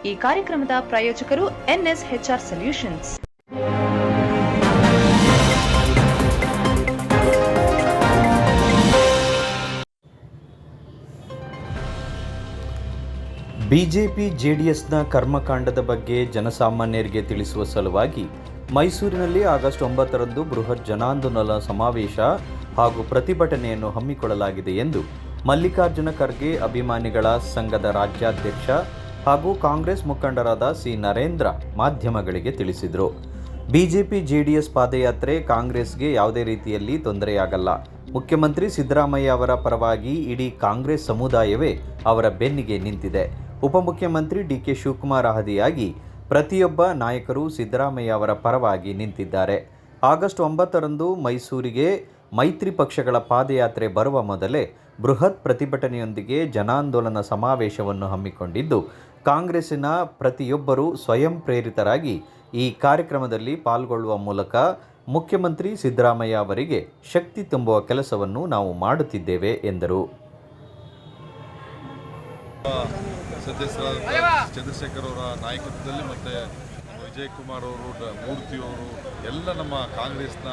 ಈ ಕಾರ್ಯಕ್ರಮದ ಪ್ರಾಯೋಜಕರು NSHR ಸೊಲ್ಯೂಷನ್ಸ್. ಬಿಜೆಪಿ ಜೆಡಿಎಸ್ನ ಕರ್ಮಕಾಂಡದ ಬಗ್ಗೆ ಜನಸಾಮಾನ್ಯರಿಗೆ ತಿಳಿಸುವ ಸಲುವಾಗಿ ಮೈಸೂರಿನಲ್ಲಿ ಆಗಸ್ಟ್ 9ರಂದು ಬೃಹತ್ ಜನಾಂದೋಲನ ಸಮಾವೇಶ ಹಾಗೂ ಪ್ರತಿಭಟನೆಯನ್ನು ಹಮ್ಮಿಕೊಳ್ಳಲಾಗಿದೆ ಎಂದು ಮಲ್ಲಿಕಾರ್ಜುನ ಖರ್ಗೆ ಅಭಿಮಾನಿಗಳ ಸಂಘದ ರಾಜ್ಯಾಧ್ಯಕ್ಷ ಹಾಗೂ ಕಾಂಗ್ರೆಸ್ ಮುಖಂಡರಾದ ಸಿ ನರೇಂದ್ರ ಮಾಧ್ಯಮಗಳಿಗೆ ತಿಳಿಸಿದರು. ಬಿಜೆಪಿ ಜೆಡಿಎಸ್ ಪಾದಯಾತ್ರೆ ಕಾಂಗ್ರೆಸ್ಗೆ ಯಾವುದೇ ರೀತಿಯಲ್ಲಿ ತೊಂದರೆಯಾಗಲ್ಲ. ಮುಖ್ಯಮಂತ್ರಿ ಸಿದ್ದರಾಮಯ್ಯ ಅವರ ಪರವಾಗಿ ಇಡೀ ಕಾಂಗ್ರೆಸ್ ಸಮುದಾಯವೇ ಅವರ ಬೆನ್ನಿಗೆ ನಿಂತಿದೆ. ಉಪಮುಖ್ಯಮಂತ್ರಿ ಡಿ.ಕೆ. ಶಿವಕುಮಾರ್ ಆದಿಯಾಗಿ ಪ್ರತಿಯೊಬ್ಬ ನಾಯಕರು ಸಿದ್ದರಾಮಯ್ಯ ಅವರ ಪರವಾಗಿ ನಿಂತಿದ್ದಾರೆ. ಆಗಸ್ಟ್ 9ರಂದು ಮೈಸೂರಿಗೆ ಮೈತ್ರಿ ಪಕ್ಷಗಳ ಪಾದಯಾತ್ರೆ ಬರುವ ಮೊದಲೇ ಬೃಹತ್ ಪ್ರತಿಭಟನೆಯೊಂದಿಗೆ ಜನಾಂದೋಲನ ಸಮಾವೇಶವನ್ನು ಹಮ್ಮಿಕೊಂಡಿದ್ದು, ಕಾಂಗ್ರೆಸ್ಸಿನ ಪ್ರತಿಯೊಬ್ಬರೂ ಸ್ವಯಂ ಪ್ರೇರಿತರಾಗಿ ಈ ಕಾರ್ಯಕ್ರಮದಲ್ಲಿ ಪಾಲ್ಗೊಳ್ಳುವ ಮೂಲಕ ಮುಖ್ಯಮಂತ್ರಿ ಸಿದ್ದರಾಮಯ್ಯ ಅವರಿಗೆ ಶಕ್ತಿ ತುಂಬುವ ಕೆಲಸವನ್ನು ನಾವು ಮಾಡುತ್ತಿದ್ದೇವೆ ಎಂದರು. ಸದಸ್ಯರಾದ ಚಂದ್ರಶೇಖರ್ ಅವರ ನಾಯಕತ್ವದಲ್ಲಿ ಮತ್ತು ವಿಜಯ್ ಕುಮಾರ್ ಅವರು, ಮೂರ್ತಿಯವರು ಎಲ್ಲ ನಮ್ಮ ಕಾಂಗ್ರೆಸ್ನ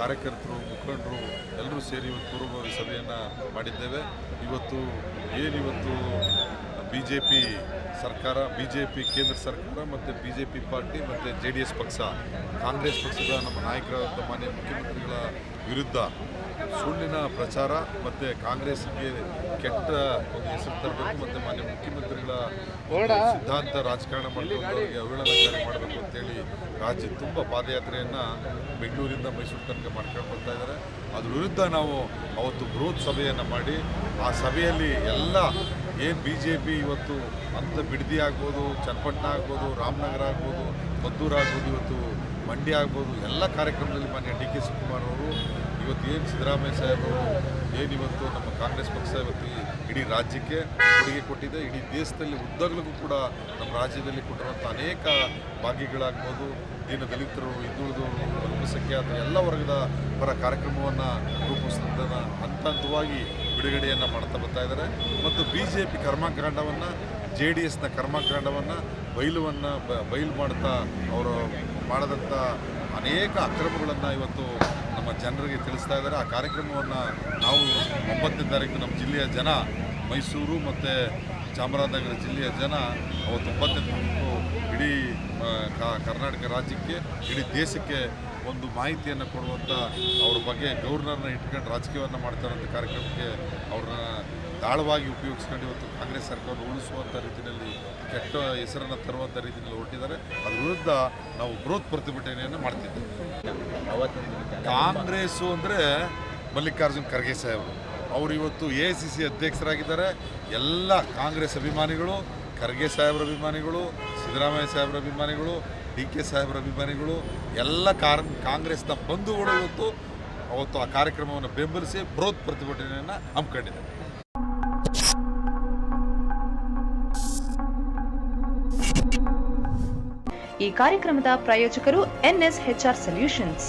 ಕಾರ್ಯಕರ್ತರು, ಮುಖಂಡರು ಎಲ್ಲರೂ ಸೇರಿ ಇವತ್ತು ಪೂರ್ವಭಾವಿ ಸಭೆಯನ್ನು ಮಾಡಿದ್ದೇವೆ. ಇವತ್ತು BJP ಸರ್ಕಾರ, BJP ಕೇಂದ್ರ ಸರ್ಕಾರ ಮತ್ತು BJP ಪಾರ್ಟಿ ಮತ್ತು JDS ಪಕ್ಷ, ಕಾಂಗ್ರೆಸ್ ಪಕ್ಷದ ನಮ್ಮ ನಾಯಕರಾದ ಮಾನ್ಯ ಮುಖ್ಯಮಂತ್ರಿಗಳ ವಿರುದ್ಧ ಸುಳ್ಳಿನ ಪ್ರಚಾರ ಮತ್ತು ಕಾಂಗ್ರೆಸ್ಗೆ ಕೆಟ್ಟ ಒಂದು ಹೆಸರು ತರಬೇಕು ಮತ್ತು ಮಾನ್ಯ ಮುಖ್ಯಮಂತ್ರಿಗಳ ಸಿದ್ಧಾಂತ ರಾಜಕಾರಣ ಮಾಡಬೇಕು, ಅವರಿಗೆ ಅವಹೇಳನಕಾರಿ ಮಾಡಬೇಕು ಅಂತೇಳಿ ರಾಜ್ಯ ತುಂಬ ಪಾದಯಾತ್ರೆಯನ್ನು ಬೆಂಗಳೂರಿಂದ ಮೈಸೂರು ತನಕ ಮಾಡ್ಕೊಂಡು ಬರ್ತಾ ಇದ್ದಾರೆ. ಅದ್ರ ವಿರುದ್ಧ ನಾವು ಅವತ್ತು ಬೃಹತ್ ಸಭೆಯನ್ನು ಮಾಡಿ ಆ ಸಭೆಯಲ್ಲಿ ಎಲ್ಲ ಏನು BJP ಇವತ್ತು ಅಂತ ಬಿಡದಿ ಆಗ್ಬೋದು, ಚನ್ನಪಟ್ಟಣ ಆಗ್ಬೋದು, ರಾಮನಗರ ಆಗ್ಬೋದು, ಮದ್ದೂರು ಆಗ್ಬೋದು, ಇವತ್ತು ಮಂಡ್ಯ ಆಗ್ಬೋದು, ಎಲ್ಲ ಕಾರ್ಯಕ್ರಮದಲ್ಲಿ ಮಾನ್ಯ D.K. ಶಿವಕುಮಾರ್ ಅವರು ಇವತ್ತು ಏನು ಸಿದ್ದರಾಮಯ್ಯ ಸಾಹೇಬರು ಏನಿವತ್ತು ನಮ್ಮ ಕಾಂಗ್ರೆಸ್ ಪಕ್ಷ ಇವತ್ತು ಇಡೀ ರಾಜ್ಯಕ್ಕೆ ಕೊಡುಗೆ ಕೊಟ್ಟಿದೆ. ಇಡೀ ದೇಶದಲ್ಲಿ ಉದ್ದಗಲಿಗೂ ಕೂಡ ನಮ್ಮ ರಾಜ್ಯದಲ್ಲಿ ಕೊಟ್ಟಿರುವಂಥ ಅನೇಕ ಭಾಗ್ಯಗಳಾಗ್ಬೋದು, ದೀನ ದಲಿತರು, ಹಿಂದುಳಿದವರು, ಅಲ್ಪಸಂಖ್ಯಾತರು ಎಲ್ಲ ವರ್ಗದ ಪರ ಕಾರ್ಯಕ್ರಮವನ್ನು ರೂಪಿಸಿದ ಹಂತವಾಗಿ ಬಿಡುಗಡೆಯನ್ನು ಮಾಡ್ತಾ ಬರ್ತಾ ಇದ್ದಾರೆ. ಮತ್ತು BJP ಕರ್ಮಕಾಂಡವನ್ನು, JDSನ ಕರ್ಮಕಾಂಡವನ್ನು ಬಯಲು ಮಾಡ್ತಾ ಅವರು ಮಾಡಿದಂಥ ಅನೇಕ ಅಕ್ರಮಗಳನ್ನು ಇವತ್ತು ನಮ್ಮ ಜನರಿಗೆ ತಿಳಿಸ್ತಾ ಇದ್ದಾರೆ. ಆ ಕಾರ್ಯಕ್ರಮವನ್ನು ನಾವು 9ನೇ ತಾರೀಕು ನಮ್ಮ ಜಿಲ್ಲೆಯ ಜನ, ಮೈಸೂರು ಮತ್ತು ಚಾಮರಾಜನಗರ ಜಿಲ್ಲೆಯ ಜನ ಅವತ್ತು 9ನೇ ತಾರೀಕು ಇಡೀ ಕರ್ನಾಟಕ ರಾಜ್ಯಕ್ಕೆ, ಇಡೀ ದೇಶಕ್ಕೆ ಒಂದು ಮಾಹಿತಿಯನ್ನು ಕೊಡುವಂಥ ಅವ್ರ ಬಗ್ಗೆ ಗವರ್ನರ್ನ ಇಟ್ಕೊಂಡು ರಾಜಕೀಯವನ್ನು ಮಾಡ್ತಾರಂಥ ಕಾರ್ಯಕ್ರಮಕ್ಕೆ ಅವ್ರನ್ನ ದಾಳವಾಗಿ ಉಪಯೋಗಿಸ್ಕೊಂಡು ಇವತ್ತು ಕಾಂಗ್ರೆಸ್ ಸರ್ಕಾರ ಉಳಿಸುವಂಥ ರೀತಿಯಲ್ಲಿ ಕೆಟ್ಟ ಹೆಸರನ್ನು ತರುವಂಥ ರೀತಿಯಲ್ಲಿ ಹೊರಟಿದ್ದಾರೆ. ಅದ್ರ ವಿರುದ್ಧ ನಾವು ಬೃಹತ್ ಪ್ರತಿಭಟನೆಯನ್ನು ಮಾಡ್ತಿದ್ದೇವೆ. ಕಾಂಗ್ರೆಸ್ಸು ಅಂದರೆ ಮಲ್ಲಿಕಾರ್ಜುನ ಖರ್ಗೆ ಸಾಹೇಬರು, ಅವರು ಇವತ್ತು AICC ಅಧ್ಯಕ್ಷರಾಗಿದ್ದಾರೆ. ಎಲ್ಲ ಕಾಂಗ್ರೆಸ್ ಅಭಿಮಾನಿಗಳು, ಖರ್ಗೆ ಸಾಹೇಬ್ರ ಅಭಿಮಾನಿಗಳು, ಸಿದ್ದರಾಮಯ್ಯ ಸಾಹೇಬ್ರ ಅಭಿಮಾನಿಗಳು, D.K. ಸಾಹೇಬ್ರ ಅಭಿಮಾನಿಗಳು, ಎಲ್ಲ ಕಾಂಗ್ರೆಸ್ನ ಬಂಧುಗಳು ಇವತ್ತು ಅವತ್ತು ಆ ಕಾರ್ಯಕ್ರಮವನ್ನು ಬೆಂಬಲಿಸಿ ಬೃಹತ್ ಪ್ರತಿಭಟನೆಯನ್ನು ಹಮ್ಮಿಕೊಂಡಿದ್ದಾರೆ. ಈ ಕಾರ್ಯಕ್ರಮದ ಪ್ರಾಯೋಜಕರು NSHR ಸೊಲ್ಯೂಷನ್ಸ್.